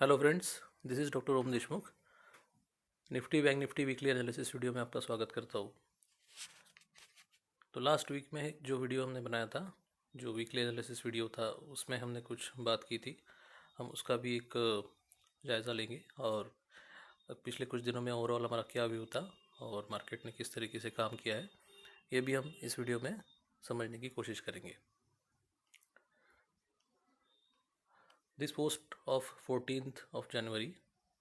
Hello friends, this is doctor Om Deshmukh. Nifty bank Nifty weekly analysis video में आपका स्वागत करता हूँ। तो लास्ट वीक में जो वीडियो हमने बनाया था, जो वीकली एनालिसिस वीडियो था, उसमें हमने कुछ बात की थी। हम उसका भी एक जायज़ा लेंगे और पिछले कुछ दिनों में ओवरऑल हमारा क्या व्यू था और मार्केट ने किस तरीके से काम किया है, ये भी हम इस वीडियो में समझने की कोशिश करेंगे। This post of 14th of January,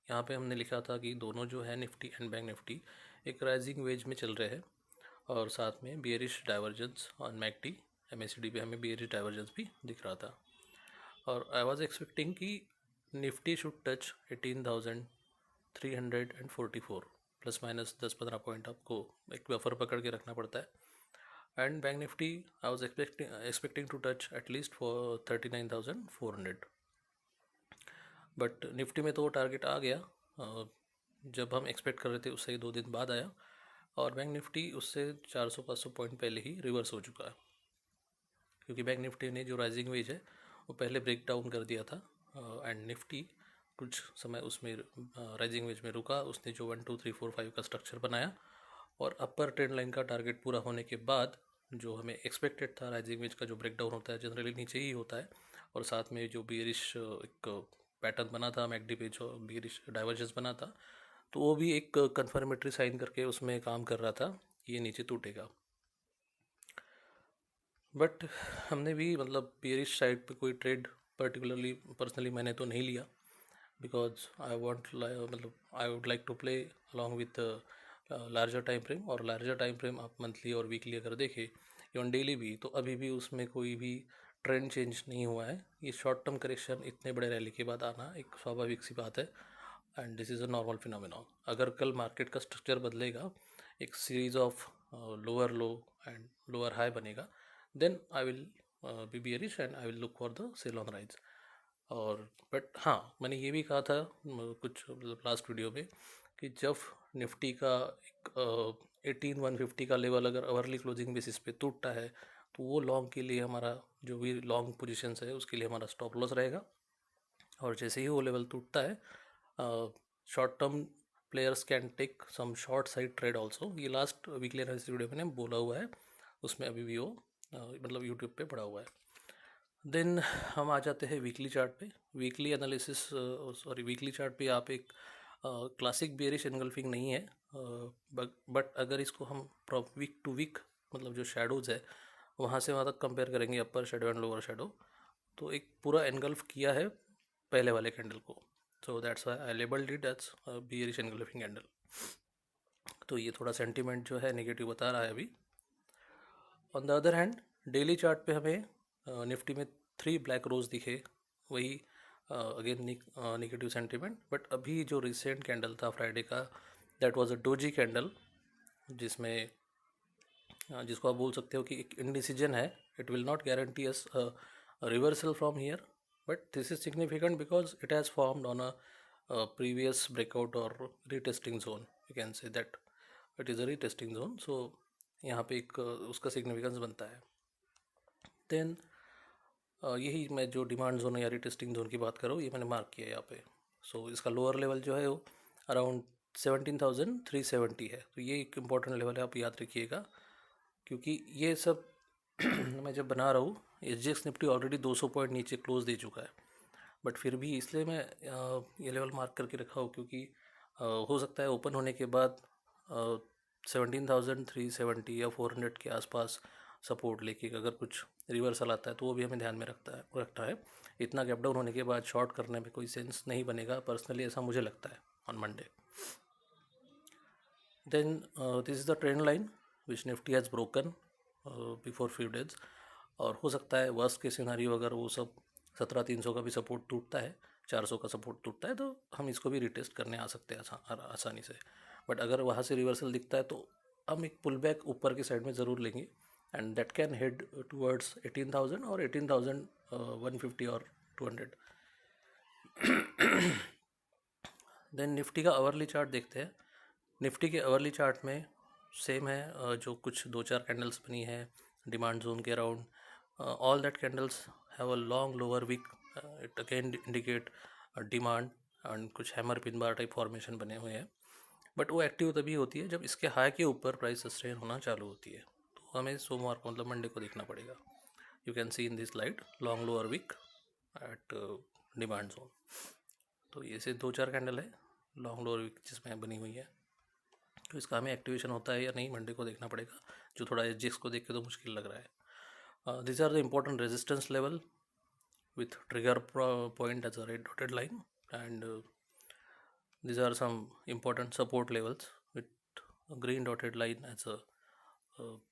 यहाँ पे हमने लिखा था कि दोनों जो है निफ्टी एंड बैंक निफ्टी एक राइजिंग वेज में चल रहे हैं और साथ में bearish divergence on McD MACD पे हमें बियरिश डाइवर्जेंस भी दिख रहा था। और आई वाज एक्सपेक्टिंग कि Nifty should touch 18,344 plus minus 10-15 point आपको एक बफर पकड़ के रखना पड़ता है। And bank Nifty I was expecting to touch at least for 39,400, but Nifty में तो वो टारगेट आ गया जब हम एक्सपेक्ट कर रहे थे उससे 2 दिन बाद आया और बैंक निफ्टी उससे 400-500 पॉइंट पहले ही रिवर्स हो चुका है, क्योंकि बैंक निफ्टी ने जो राइजिंग वेज है वो पहले ब्रेक डाउन कर दिया था एंड निफ्टी कुछ समय उसमें राइजिंग वेज में रुका। उसने जो 1 2 3 4 5 का स्ट्रक्चर बनाया और अपर ट्रेंड लाइन का टारगेट पूरा होने के बाद जो हमें एक्सपेक्टेड था, राइजिंग वेज का जो ब्रेक डाउन होता है जनरली नीचे ही होता है और साथ में जो बियरिश एक पैटर्न बना था मैकडी पे, जो बियरिश डाइवर्जेंस बना था, तो वो भी एक कन्फर्मेटरी साइन करके उसमें काम कर रहा था कि ये नीचे टूटेगा। बट हमने भी मतलब बियरिश साइड पे कोई ट्रेड पर्टिकुलरली पर्सनली मैंने तो नहीं लिया, बिकॉज आई वॉन्ट मतलब I would like to play along with larger time frame. और लार्जर टाइम फ्रेम आप मंथली और वीकली अगर देखें, इवन डेली भी, तो अभी भी उसमें कोई भी ट्रेंड चेंज नहीं हुआ है। ये शॉर्ट टर्म करेक्शन इतने बड़े रैली के बाद आना एक स्वाभाविक सी बात है and this is a normal phenomenon. अगर कल मार्केट का स्ट्रक्चर बदलेगा, एक series of lower low and lower high बनेगा, then I will be bearish and I will look for the sell on rise. और बट हाँ, मैंने ये भी कहा था कुछ मतलब लास्ट वीडियो में कि जब निफ्टी का एक 18,150 का लेवल अगर अवर्ली क्लोजिंग बेसिस पे टूटता है, तो वो लॉन्ग के लिए हमारा जो भी लॉन्ग पोजीशंस है उसके लिए हमारा स्टॉप लॉस रहेगा। और जैसे ही वो लेवल टूटता है, short term players can take some short side trade also. ये लास्ट वीकली एनालिसिस वीडियो मैंने बोला हुआ है, उसमें अभी भी वो मतलब यूट्यूब पे पड़ा हुआ है। देन हम आ जाते हैं वीकली चार्ट पे। Weekly analysis sorry weekly chart पे आप एक क्लासिक बेयरिश एनगल्फिंग नहीं है, बट अगर इसको हम वीक टू वीक मतलब जो शेडोज़ है वहाँ से वहाँ तक कंपेयर करेंगे, अपर शेडो एंड लोअर शेडो, तो एक पूरा एनगल्फ किया है पहले वाले कैंडल को। So that's why I labelled it as bearish engulfing candle. तो ये थोड़ा सेंटीमेंट जो है नेगेटिव बता रहा है अभी। On the other hand daily chart पे हमें निफ्टी में 3 ब्लैक रोज दिखे, वही अगेन नेगेटिव सेंटीमेंट। बट अभी जो रिसेंट कैंडल था फ्राइडे का, that was a doji candle, जिसमें जिसको आप बोल सकते हो कि एक इंडिसीजन है। It will not guarantee us reversal from here, but this is significant because it has formed on a previous breakout or retesting zone. You can say that it is a retesting zone. So यहाँ पे एक उसका significance बनता है। Then यही मैं जो demand zone या रिटेस्टिंग जोन की बात कर रहा हूँ, ये मैंने मार्क किया है यहाँ पे। सो इसका लोअर लेवल जो है वो अराउंड 17,370 है। तो ये एक इम्पॉर्टेंट लेवल है, आप याद रखिएगा, क्योंकि ये सब मैं जब बना रहा हूँ, SGX निफ्टी ऑलरेडी 200 पॉइंट नीचे क्लोज दे चुका है, बट फिर भी इसलिए मैं ये लेवल मार्क करके रखा हूँ क्योंकि हो सकता है ओपन होने के बाद 17,370 या 400 के आसपास सपोर्ट लेके अगर कुछ रिवर्सल आता है तो वो भी हमें ध्यान में रखता है। इतना गैप डाउन होने के बाद शॉर्ट करने में कोई सेंस नहीं बनेगा, पर्सनली ऐसा मुझे लगता है on Monday. Then this is the trend line which Nifty has broken before few days, और हो सकता है वर्स्ट के सिनारियो अगर वो सब 17,300 का भी सपोर्ट टूटता है, 400 का सपोर्ट टूटता है, तो हम इसको भी रिटेस्ट करने आ सकते हैं आसानी से। बट अगर वहाँ से रिवर्सल दिखता है तो हम एक पुल बैक ऊपर की साइड में ज़रूर लेंगे and that can head towards 18,000 और 18,150 और 200। देन निफ्टी का अवर्ली चार्ट देखते हैं। निफ्टी के अवर्ली चार्ट में सेम है, जो कुछ 2-4 कैंडल्स बनी है डिमांड जोन के around, all that candles have a long lower wick. It again indicate demand and कुछ hammer pin bar type formation बने हुए हैं, बट वो एक्टिव तभी होती है जब इसके हाई के ऊपर प्राइस सस्टेन होना चालू होती है। तो हमें सोमवार को मतलब मंडे को देखना पड़ेगा। You can see in this light long lower wick at demand zone. तो ये से 2-4 कैंडल है लॉन्ग लोअर वीक जिसमें बनी हुई है, तो इसका हमें एक्टिवेशन होता है या नहीं मंडे को देखना पड़ेगा, जो थोड़ा एसजीएक्स को देख के तो मुश्किल लग रहा है। This are the important resistance level with trigger point as a red dotted line, and these are some important support levels with a green dotted line as a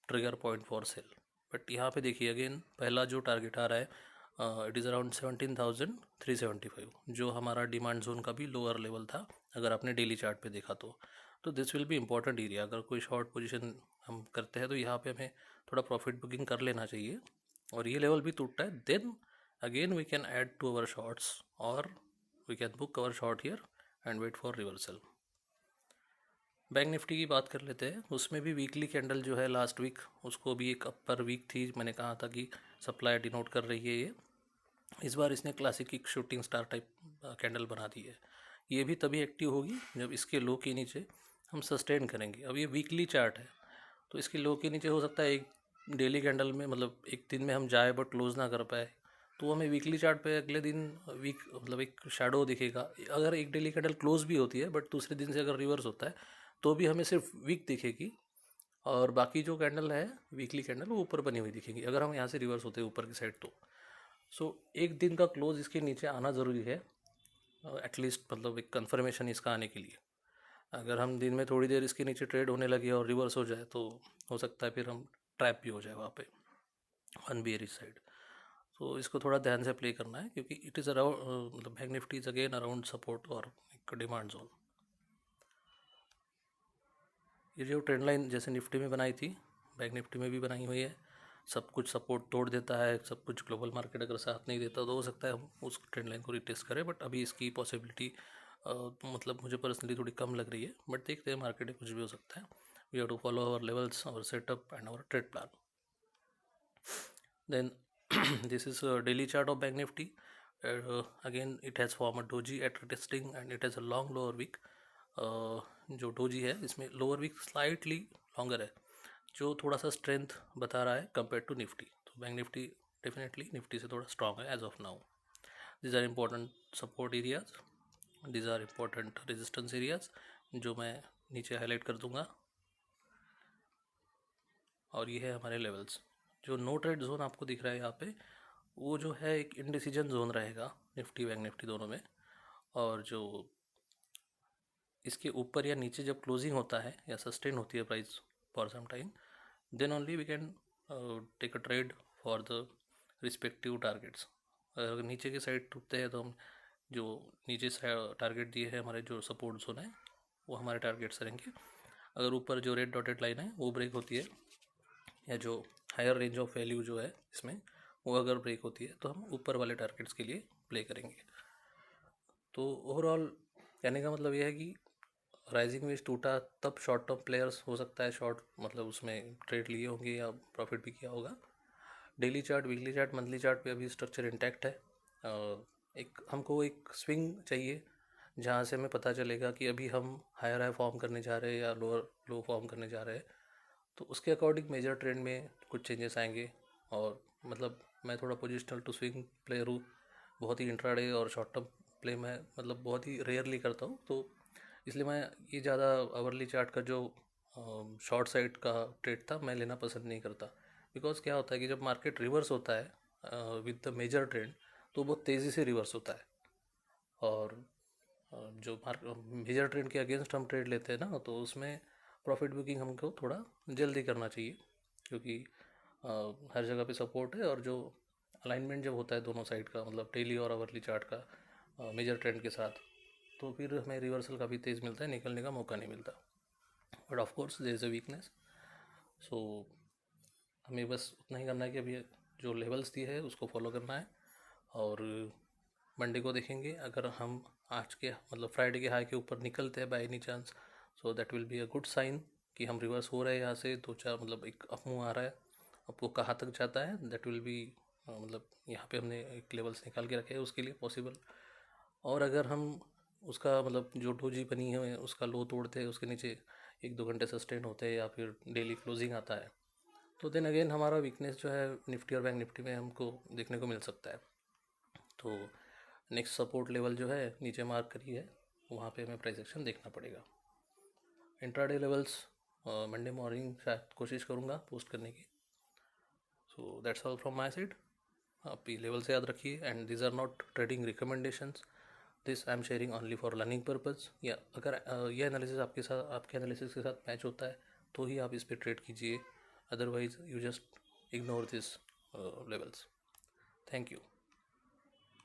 trigger point for sell। But यहाँ पे देखिए again पहला जो target आ रहा है it is around 17,375, जो हमारा demand zone का भी लोअर लेवल था अगर आपने डेली चार्ट पे देखा तो this will be important area. अगर कोई शॉर्ट पोजीशन हम करते हैं तो यहाँ पे हमें थोड़ा प्रॉफिट बुकिंग कर लेना चाहिए, और ये लेवल भी टूटता है then again we can add to our shorts or we can book our short here and wait for reversal। Bank Nifty की बात कर लेते हैं, उसमें भी वीकली कैंडल जो है लास्ट वीक उसको भी एक अपर वीक थी, मैंने कहा था कि सप्लाई डिनोट कर रही है ये। इस बार इसने क्लासिक एक शूटिंग स्टार टाइप कैंडल बना दी है। ये भी तभी एक्टिव होगी जब इसके लो के नीचे हम सस्टेन करेंगे। अब ये वीकली चार्ट है तो इसके लो के नीचे हो सकता है एक डेली कैंडल में मतलब एक दिन में हम जाए बट क्लोज ना कर पाए, तो हमें वीकली चार्ट पे अगले दिन वीक मतलब एक शैडो दिखेगा। अगर एक डेली कैंडल क्लोज भी होती है बट दूसरे दिन से अगर रिवर्स होता है तो भी हमें सिर्फ वीक दिखेगी, और बाकी जो कैंडल है वीकली कैंडल वो ऊपर बनी हुई दिखेगी अगर हम यहाँ से रिवर्स होते हैं ऊपर की साइड तो। सो एक दिन का क्लोज इसके नीचे आना ज़रूरी है एटलीस्ट, मतलब एक कन्फर्मेशन इसका आने के लिए। अगर हम दिन में थोड़ी देर इसके नीचे ट्रेड होने लगे और रिवर्स हो जाए तो हो सकता है फिर हम ट्रैप भी हो जाए वहाँ पे ऑन बियरिश साइड। तो इसको थोड़ा ध्यान से प्ले करना है क्योंकि इट इज़ अराउंड मतलब bank Nifty is again around support और एक डिमांड जोन। ये जो ट्रेंड लाइन जैसे निफ्टी में बनाई थी बैंक निफ्टी में भी बनाई हुई है, सब कुछ सपोर्ट तोड़ देता है, सब कुछ ग्लोबल मार्केट अगर साथ नहीं देता तो हो सकता है हम उस ट्रेंड लाइन को रिटेस्ट करें, बट अभी इसकी पॉसिबिलिटी मतलब मुझे पर्सनली थोड़ी कम लग रही है, बट देखते हैं मार्केट में कुछ भी हो सकता है। We have to follow our levels, our setup and our trade plan. Then this is a daily chart of Bank Nifty. Again it has formed a doji at retesting and it has a long lower wick। जो doji है इसमें lower Wick slightly longer है, जो थोड़ा सा strength बता रहा है कंपेयर टू निफ्टी। तो बैंक निफ्टी डेफिनेटली निफ्टी से थोड़ा स्ट्रॉन्ग है as of now. These are important support areas, these are important resistance areas जो मैं नीचे हाईलाइट कर दूंगा, और ये है हमारे लेवल्स। जो नो ट्रेड जोन आपको दिख रहा है यहाँ पे वो जो है एक इनडिसीजन जोन रहेगा निफ्टी बैंक निफ्टी दोनों में, और जो इसके ऊपर या नीचे जब क्लोजिंग होता है या सस्टेन होती है price for some time, then only we can take a trade for the respective targets. अगर नीचे की साइड टूटते हैं तो हम जो नीचे से टारगेट दिए हैं हमारे जो सपोर्ट जोन है वो हमारे टारगेट्स रहेंगे। अगर ऊपर जो रेड डॉटेड लाइन है वो ब्रेक होती है या जो हायर रेंज ऑफ वैल्यू जो है इसमें वो अगर ब्रेक होती है तो हम ऊपर वाले टारगेट्स के लिए प्ले करेंगे। तो ओवरऑल कहने का मतलब यह है कि राइजिंग वेज टूटा तब शॉर्ट टर्म प्लेयर्स हो सकता है शॉर्ट मतलब उसमें ट्रेड लिए होंगे या प्रॉफिट भी किया होगा। Daily chart, weekly chart, monthly chart पे अभी स्ट्रक्चर इंटैक्ट है। एक हमको एक स्विंग चाहिए जहाँ से हमें पता चलेगा कि अभी हम हायर हाई फॉर्म करने जा रहे हैं या लोअर लो फॉर्म करने जा रहे हैं, तो उसके अकॉर्डिंग मेजर ट्रेंड में कुछ चेंजेस आएंगे। और मतलब मैं थोड़ा पोजिशनल टू स्विंग प्लेयर हूँ, बहुत ही इंट्राडे और शॉर्ट टर्म प्ले में मतलब बहुत ही रेयरली करता हूँ, तो इसलिए मैं ये ज़्यादा आवरली चार्ट का जो शॉर्ट साइड का ट्रेड था मैं लेना पसंद नहीं करता। बिकॉज क्या होता है कि जब मार्केट रिवर्स होता है विद द मेजर ट्रेंड तो बहुत तेज़ी से रिवर्स होता है, और जो मेजर ट्रेंड के अगेंस्ट हम ट्रेड लेते हैं ना तो उसमें प्रॉफिट बुकिंग हमको थोड़ा जल्दी करना चाहिए, क्योंकि हर जगह पे सपोर्ट है, और जो अलाइनमेंट जब होता है दोनों साइड का मतलब डेली और आवरली चार्ट का मेजर ट्रेंड के साथ, तो फिर हमें रिवर्सल काफ़ी तेज़ मिलता है, निकलने का मौका नहीं मिलता। But of course there is a weakness, so हमें बस उतना ही करना है कि अभी जो लेवल्स दिए है उसको फॉलो करना है, और मंडे को देखेंगे अगर हम आज के मतलब फ्राइडे के हाई के ऊपर निकलते हैं by any chance, so that will be a good sign कि हम रिवर्स हो रहे हैं यहाँ से 2-4 मतलब एक अपमूव आ रहा है। अब वो कहाँ तक जाता है दैट विल बी मतलब यहाँ पे हमने एक लेवल्स निकाल के रखे हैं उसके लिए पॉसिबल। और अगर हम उसका मतलब जो डोजी बनी है उसका लो तोड़ते हैं, उसके नीचे 1-2 घंटे सस्टेन होते हैं या फिर डेली क्लोजिंग आता है, तो देन अगेन हमारा वीकनेस जो है निफ्टी और बैंक निफ्टी में हमको देखने को मिल सकता है। तो नेक्स्ट सपोर्ट लेवल जो है नीचे मार्क करी है, वहाँ पे हमें प्राइस एक्शन देखना पड़ेगा। इंट्राडे लेवल्स मंडे मॉर्निंग शायद कोशिश करूँगा पोस्ट करने की। So that's all from my side. आप ये लेवल से याद रखिए, and this are not trading recommendations, this I am sharing only for learning purpose. या अगर ये एनालिसिस आपके एनालिसिस के साथ मैच होता है तो ही आप इस पर ट्रेड कीजिए, otherwise you just ignore this levels. Thank you.